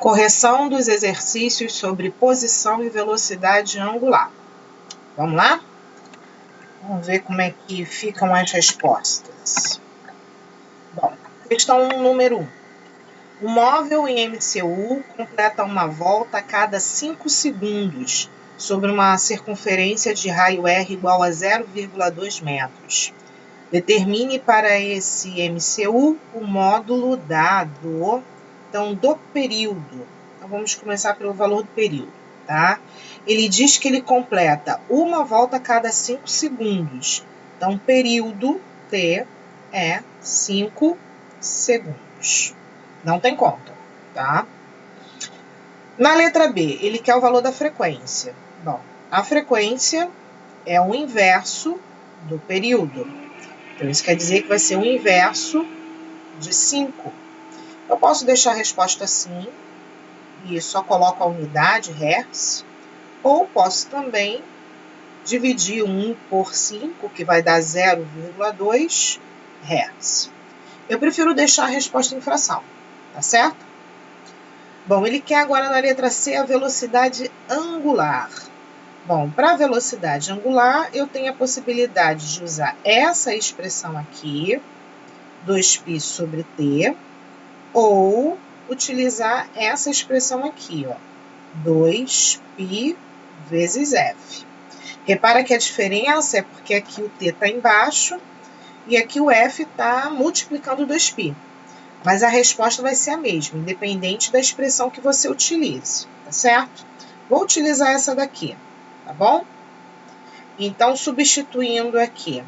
Correção dos exercícios sobre posição e velocidade angular. Vamos lá? Vamos ver como é que ficam as respostas. Bom, questão número 1. O móvel em MCU completa uma volta a cada 5 segundos sobre uma circunferência de raio R igual a 0,2 metros. Determine para esse MCU o módulo dado, então, do período. Então, vamos começar pelo valor do período, tá? Ele diz que ele completa uma volta a cada 5 segundos. Então, período T é 5 segundos. Não tem conta, tá? Na letra B, ele quer o valor da frequência. Bom, a frequência é o inverso do período. Então, isso quer dizer que vai ser o inverso de 5. Eu posso deixar a resposta assim, e só coloco a unidade, Hertz, ou posso também dividir 1 por 5, que vai dar 0,2 Hertz. Eu prefiro deixar a resposta em fração, tá certo? Bom, ele quer agora na letra C a velocidade angular. Bom, para a velocidade angular, eu tenho a possibilidade de usar essa expressão aqui, 2π sobre t, ou utilizar essa expressão aqui, ó, 2π vezes f. Repara que a diferença é porque aqui o t está embaixo e aqui o f está multiplicando 2π. Mas a resposta vai ser a mesma, independente da expressão que você utilize, tá certo? Vou utilizar essa daqui, tá bom? Então, substituindo aqui,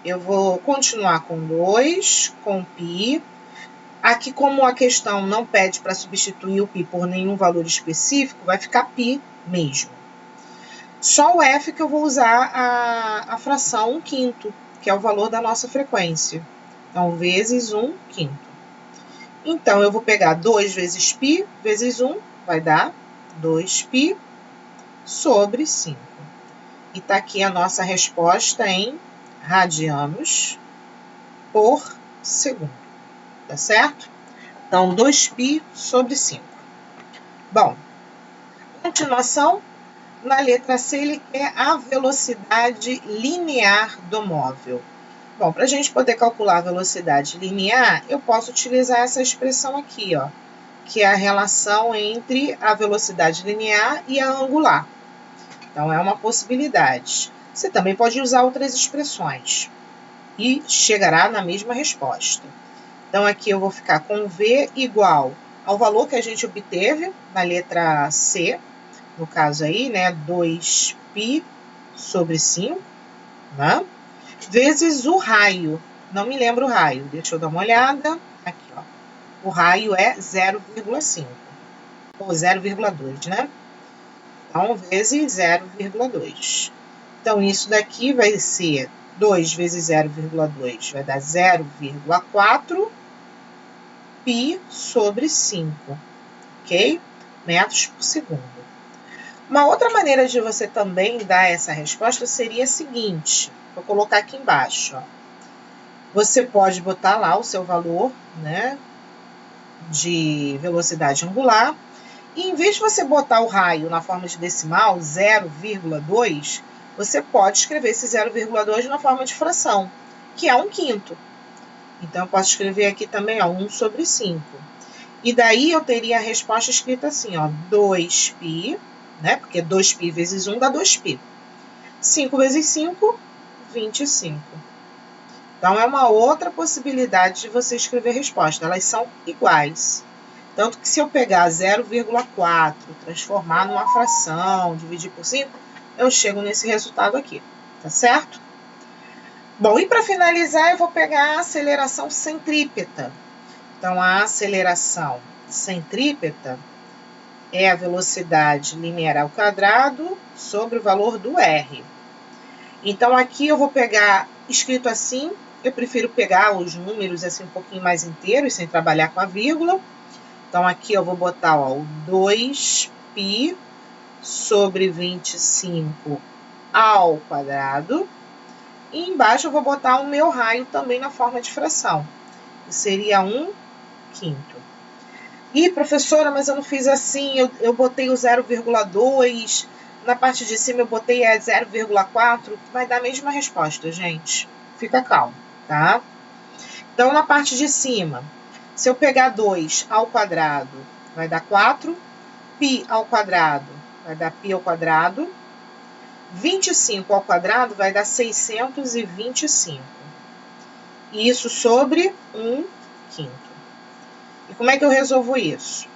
eu vou continuar com 2, com π. Aqui, como a questão não pede para substituir o π por nenhum valor específico, vai ficar π mesmo. Só o f que eu vou usar a fração 1/5, que é o valor da nossa frequência. Então, vezes 1/5. Então, eu vou pegar 2 vezes π vezes 1, vai dar 2π sobre 5. E está aqui a nossa resposta em radianos por segundo, tá certo? Então, 2π sobre 5. Bom, continuação, na letra C, ele quer a velocidade linear do móvel. Bom, para a gente poder calcular a velocidade linear, eu posso utilizar essa expressão aqui, ó, que é a relação entre a velocidade linear e a angular. Então, é uma possibilidade. Você também pode usar outras expressões e chegará na mesma resposta. Então, aqui eu vou ficar com V igual ao valor que a gente obteve na letra C, no caso aí, né, 2π sobre 5, né, vezes o raio. Não me lembro o raio, deixa eu dar uma olhada. Aqui, ó. O raio é 0,5, ou 0,2, né? Então, vezes 0,2. Então, isso daqui vai ser 2 vezes 0,2, vai dar 0,4 π sobre 5, ok? Metros por segundo. Uma outra maneira de você também dar essa resposta seria a seguinte, vou colocar aqui embaixo, ó. Você pode botar lá o seu valor, né, de velocidade angular, e em vez de você botar o raio na forma de decimal, 0,2, você pode escrever esse 0,2 na forma de fração, que é 1/5. Então, eu posso escrever aqui também, ó, 1 sobre 5. E daí eu teria a resposta escrita assim, ó, 2π, né? Porque 2π vezes 1 dá 2π. 5 vezes 5, 25. Então, é uma outra possibilidade de você escrever a resposta. Elas são iguais. Tanto que se eu pegar 0,4, transformar numa fração, dividir por 5, eu chego nesse resultado aqui, tá certo? Bom, e para finalizar, eu vou pegar a aceleração centrípeta. Então, a aceleração centrípeta é a velocidade linear ao quadrado sobre o valor do R. Então, aqui eu vou pegar, escrito assim, eu prefiro pegar os números assim um pouquinho mais inteiros, sem trabalhar com a vírgula. Então, aqui eu vou botar, ó, o 2π sobre 25 ao quadrado. E embaixo eu vou botar o meu raio também na forma de fração, que seria 1/5. Ih, professora, mas eu não fiz assim, eu botei o 0,2, na parte de cima eu botei 0,4, vai dar a mesma resposta, gente. Fica calmo, tá? Então, na parte de cima, se eu pegar 2 ao quadrado, vai dar 4, π ao quadrado vai dar π ao quadrado, 25 ao quadrado vai dar 625. E isso sobre 1/5. E como é que eu resolvo isso?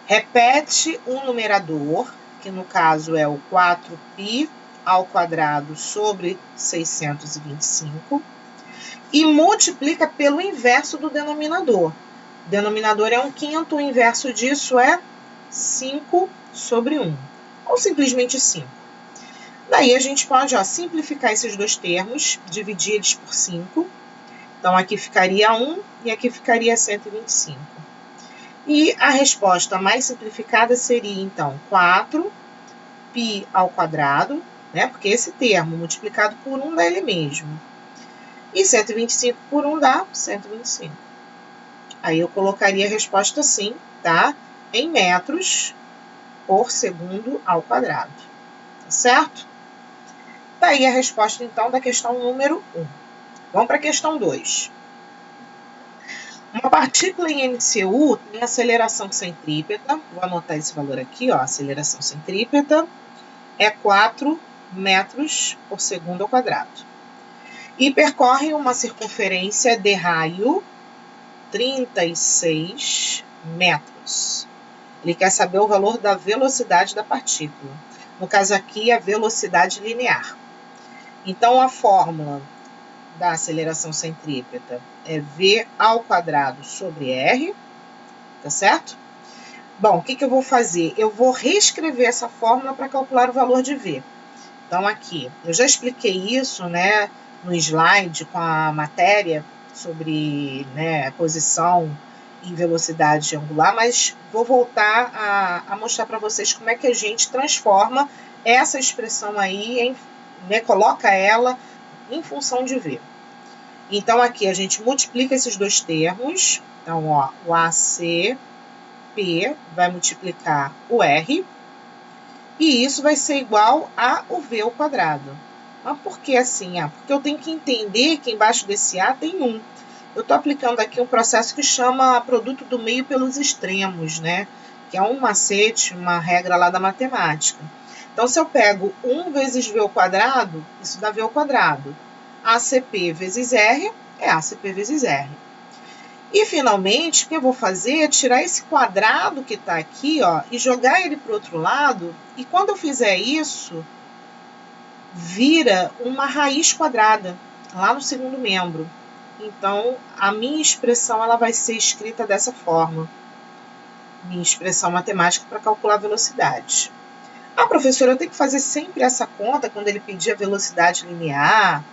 Repete o numerador, que no caso é o 4π ao quadrado sobre 625, e multiplica pelo inverso do denominador. O denominador é 1/5, o inverso disso é 5 sobre 1, ou simplesmente 5. Daí a gente pode simplificar esses dois termos, dividir eles por 5. Então, aqui ficaria 1 e aqui ficaria 125. E a resposta mais simplificada seria, então, 4π ao quadrado, né? Porque esse termo multiplicado por 1 dá ele mesmo. E 125 por 1 dá 125. Aí eu colocaria a resposta assim, tá? Em metros por segundo ao quadrado. Tá certo? Tá aí a resposta, então, da questão número 1. Vamos para a questão 2. Uma partícula em MCU tem aceleração centrípeta, vou anotar esse valor aqui, ó, aceleração centrípeta é 4 metros por segundo ao quadrado. E percorre uma circunferência de raio 36 metros. Ele quer saber o valor da velocidade da partícula. No caso aqui, a velocidade linear. Então, a fórmula da aceleração centrípeta é v ao quadrado sobre r, tá certo? Bom, o que eu vou fazer? Eu vou reescrever essa fórmula para calcular o valor de v. Então, aqui, eu já expliquei isso, né, no slide com a matéria sobre, né, posição e velocidade angular, mas vou voltar a mostrar para vocês como é que a gente transforma essa expressão aí, né, coloca ela em função de v. Então, aqui a gente multiplica esses dois termos. Então, ó, o ACP vai multiplicar o R, e isso vai ser igual a o V ao quadrado. Mas por que assim? Porque eu tenho que entender que embaixo desse A tem 1. Eu estou aplicando aqui um processo que chama produto do meio pelos extremos, né? Que é um macete, uma regra lá da matemática. Então, se eu pego 1 vezes V ao quadrado, isso dá V ao quadrado. ACP vezes R é ACP vezes R. E, finalmente, o que eu vou fazer é tirar esse quadrado que está aqui, ó, e jogar ele para o outro lado. E quando eu fizer isso, vira uma raiz quadrada, lá no segundo membro. Então, a minha expressão ela vai ser escrita dessa forma. Minha expressão matemática para calcular a velocidade. Professora, eu tenho que fazer sempre essa conta quando ele pedir a velocidade linear,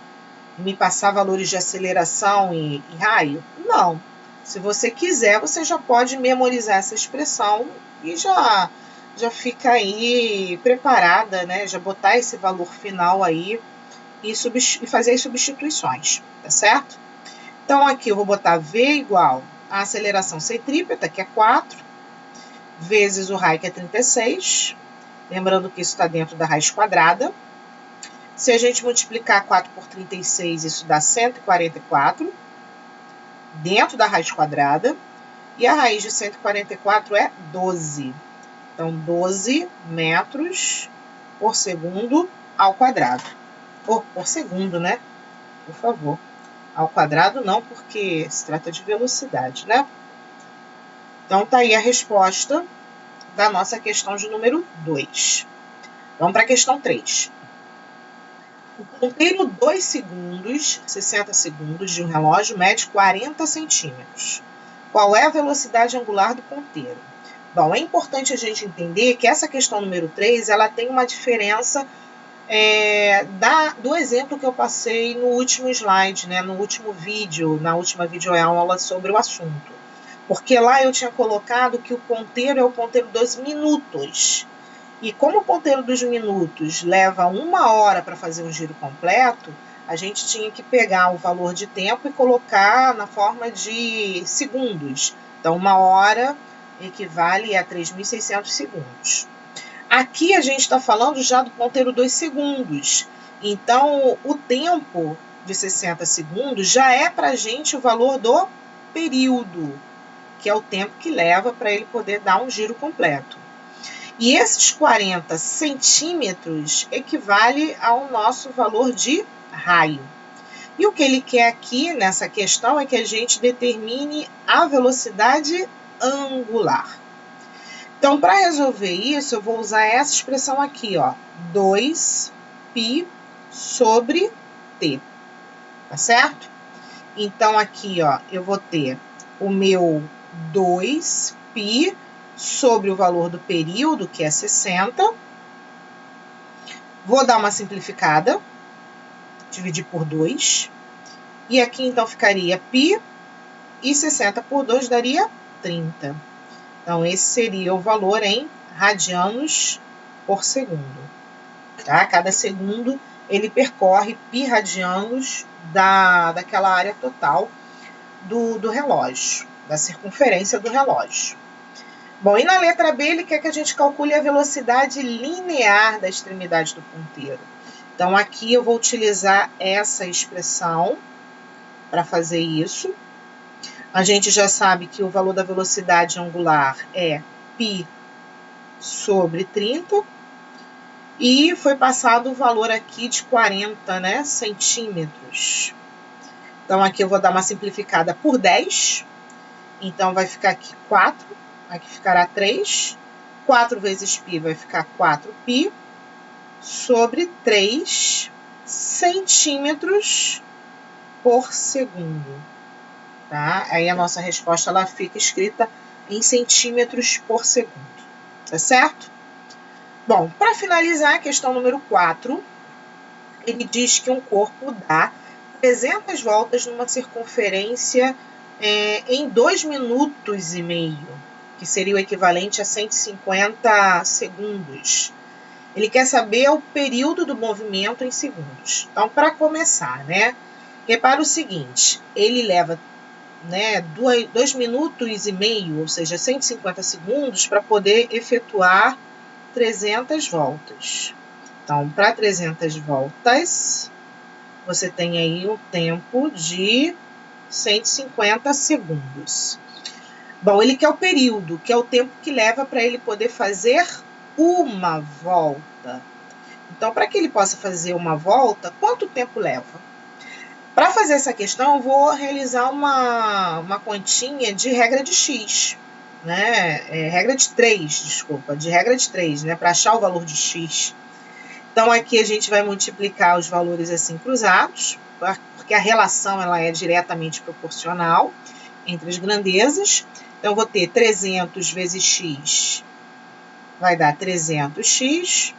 me passar valores de aceleração e raio? Não. Se você quiser, você já pode memorizar essa expressão e já fica aí preparada, né? Já botar esse valor final aí e fazer as substituições, tá certo? Então, aqui eu vou botar V igual a aceleração centrípeta, que é 4, vezes o raio, que é 36. Lembrando que isso está dentro da raiz quadrada. Se a gente multiplicar 4 por 36, isso dá 144, dentro da raiz quadrada. E a raiz de 144 é 12. Então, 12 metros por segundo ao quadrado. Por segundo, né? Por favor. Ao quadrado não, porque se trata de velocidade, né? Então, tá aí a resposta da nossa questão de número 2. Vamos para a questão 3. O ponteiro 2 segundos, 60 segundos de um relógio mede 40 centímetros. Qual é a velocidade angular do ponteiro? Bom, é importante a gente entender que essa questão número 3, ela tem uma diferença do exemplo que eu passei no último slide, né, no último vídeo, na última videoaula sobre o assunto. Porque lá eu tinha colocado que o ponteiro é o ponteiro dos minutos. E como o ponteiro dos minutos leva 1 hora para fazer um giro completo, a gente tinha que pegar o valor de tempo e colocar na forma de segundos. Então, 1 hora equivale a 3.600 segundos. Aqui a gente está falando já do ponteiro 2 segundos. Então, o tempo de 60 segundos já é para a gente o valor do período, que é o tempo que leva para ele poder dar um giro completo. E esses 40 centímetros equivale ao nosso valor de raio. E o que ele quer aqui nessa questão é que a gente determine a velocidade angular. Então, para resolver isso, eu vou usar essa expressão aqui, ó, 2π sobre t, tá certo? Então, aqui, ó, eu vou ter o meu 2π sobre o valor do período, que é 60. Vou dar uma simplificada, dividir por 2. E aqui, então, ficaria π, e 60 por 2 daria 30. Então, esse seria o valor em radianos por segundo. Tá? Cada segundo, ele percorre π radianos daquela área total do relógio, da circunferência do relógio. Bom, e na letra B, ele quer que a gente calcule a velocidade linear da extremidade do ponteiro. Então, aqui eu vou utilizar essa expressão para fazer isso. A gente já sabe que o valor da velocidade angular é π sobre 30. E foi passado o valor aqui de 40, né, centímetros. Então, aqui eu vou dar uma simplificada por 10. Então, vai ficar aqui 4. Aqui ficará 3. 4 vezes π vai ficar 4π sobre 3 centímetros por segundo. Tá? Aí a nossa resposta ela fica escrita em centímetros por segundo. Tá certo? Bom, para finalizar a questão número 4, ele diz que um corpo dá 300 voltas numa circunferência em 2 minutos e meio, que seria o equivalente a 150 segundos. Ele quer saber o período do movimento em segundos. Então, para começar, né, repara o seguinte, ele leva 2 minutos e meio, ou seja, 150 segundos, para poder efetuar 300 voltas. Então, para 300 voltas, você tem aí um tempo de 150 segundos. Bom, ele quer o período, que é o tempo que leva para ele poder fazer uma volta. Então, para que ele possa fazer uma volta, quanto tempo leva? Para fazer essa questão, eu vou realizar uma continha de regra de x. Regra de 3, né, para achar o valor de x. Então, aqui a gente vai multiplicar os valores assim cruzados, porque a relação ela é diretamente proporcional entre as grandezas. Então, eu vou ter 300 vezes x, vai dar 300x.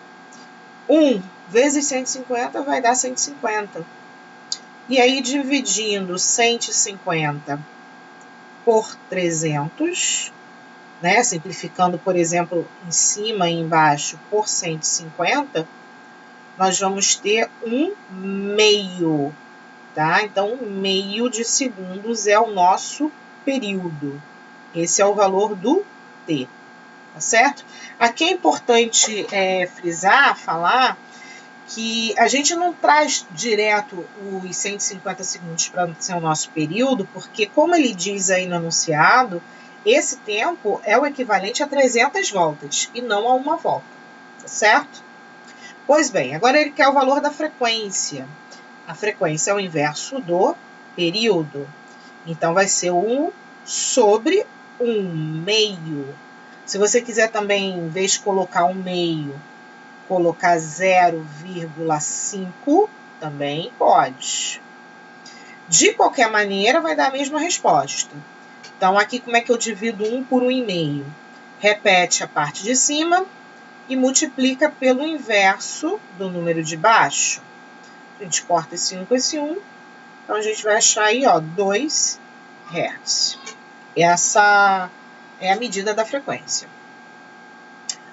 1 vezes 150 vai dar 150. E aí, dividindo 150 por 300, né, simplificando, por exemplo, em cima e embaixo por 150, nós vamos ter 1/2, tá? Então, 1/2 de segundos é o nosso período. Esse é o valor do t, tá certo? Aqui é importante frisar, falar, que a gente não traz direto os 150 segundos para ser o nosso período, porque, como ele diz aí no enunciado, esse tempo é o equivalente a 300 voltas e não a uma volta, tá certo? Pois bem, agora ele quer o valor da frequência. A frequência é o inverso do período. Então, vai ser 1 sobre 1/2. Se você quiser também, em vez de colocar 1/2, colocar 0,5, também pode. De qualquer maneira, vai dar a mesma resposta. Então, aqui como é que eu divido 1 por 1/2? Repete a parte de cima e multiplica pelo inverso do número de baixo. A gente corta esse 1 com esse 1. Então, a gente vai achar aí, ó, 2 Hz. Essa é a medida da frequência.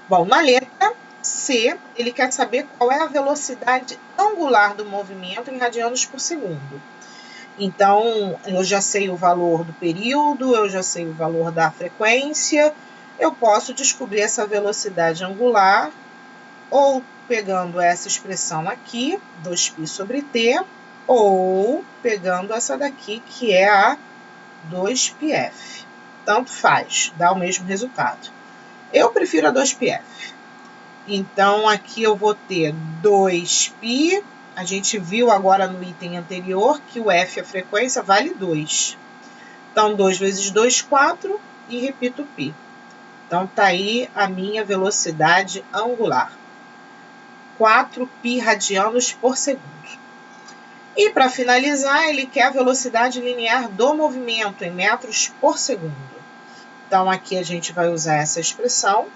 Bom, na letra C, ele quer saber qual é a velocidade angular do movimento em radianos por segundo. Então, eu já sei o valor do período, eu já sei o valor da frequência, eu posso descobrir essa velocidade angular ou pegando essa expressão aqui, 2π sobre t, ou pegando essa daqui, que é a 2πf. Tanto faz, dá o mesmo resultado. Eu prefiro a 2πf. Então, aqui eu vou ter 2π. A gente viu agora no item anterior que o f, a frequência, vale 2. Então, 2 vezes 2, 4, e repito π. Então, tá aí a minha velocidade angular. 4π radianos por segundo. E para finalizar, ele quer a velocidade linear do movimento em metros por segundo. Então, aqui a gente vai usar essa expressão.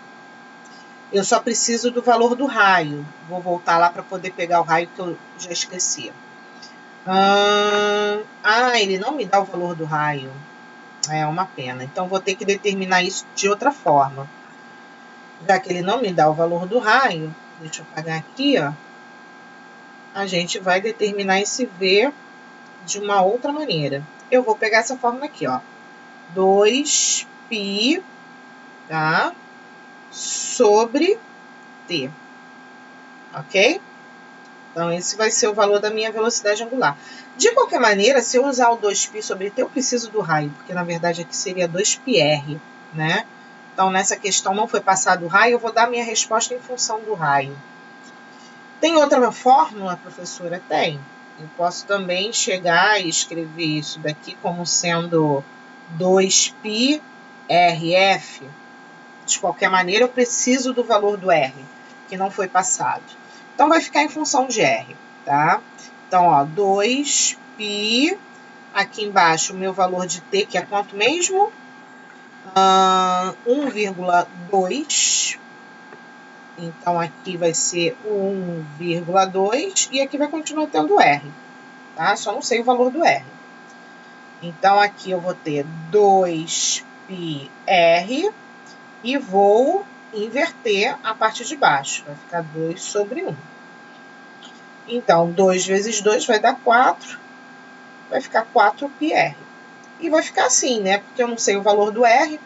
Eu só preciso do valor do raio. Vou voltar lá para poder pegar o raio que eu já esqueci. Ele não me dá o valor do raio. É uma pena. Então, vou ter que determinar isso de outra forma. Já que ele não me dá o valor do raio, deixa eu apagar aqui, ó. A gente vai determinar esse V de uma outra maneira. Eu vou pegar essa fórmula aqui, ó. 2π, tá? Sobre t. Ok? Então, esse vai ser o valor da minha velocidade angular. De qualquer maneira, se eu usar o 2π sobre t, eu preciso do raio, porque na verdade aqui seria 2πr, né? Então, nessa questão não foi passado o raio, eu vou dar minha resposta em função do raio. Tem outra fórmula, professora? Tem. Eu posso também chegar e escrever isso daqui como sendo 2π rf. De qualquer maneira, eu preciso do valor do r, que não foi passado. Então, vai ficar em função de r, tá? Então, ó, 2π, aqui embaixo o meu valor de t, que é quanto mesmo? 1,2. Então, aqui vai ser 1,2 e aqui vai continuar tendo R, tá? Só não sei o valor do R. Então, aqui eu vou ter 2πr e vou inverter a parte de baixo. Vai ficar 2 sobre 1. Então, 2 vezes 2 vai dar 4. Vai ficar 4πr. E vai ficar assim, né? Porque eu não sei o valor do R.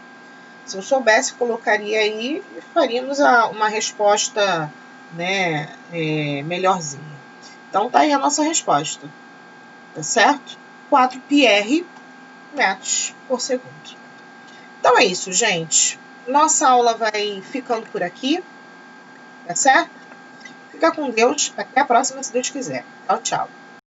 Se eu soubesse, colocaria aí e faríamos uma resposta, né, melhorzinha. Então, tá aí a nossa resposta, tá certo? 4πr metros por segundo. Então, é isso, gente. Nossa aula vai ficando por aqui, tá certo? Fica com Deus. Até a próxima, se Deus quiser. Tchau, tchau.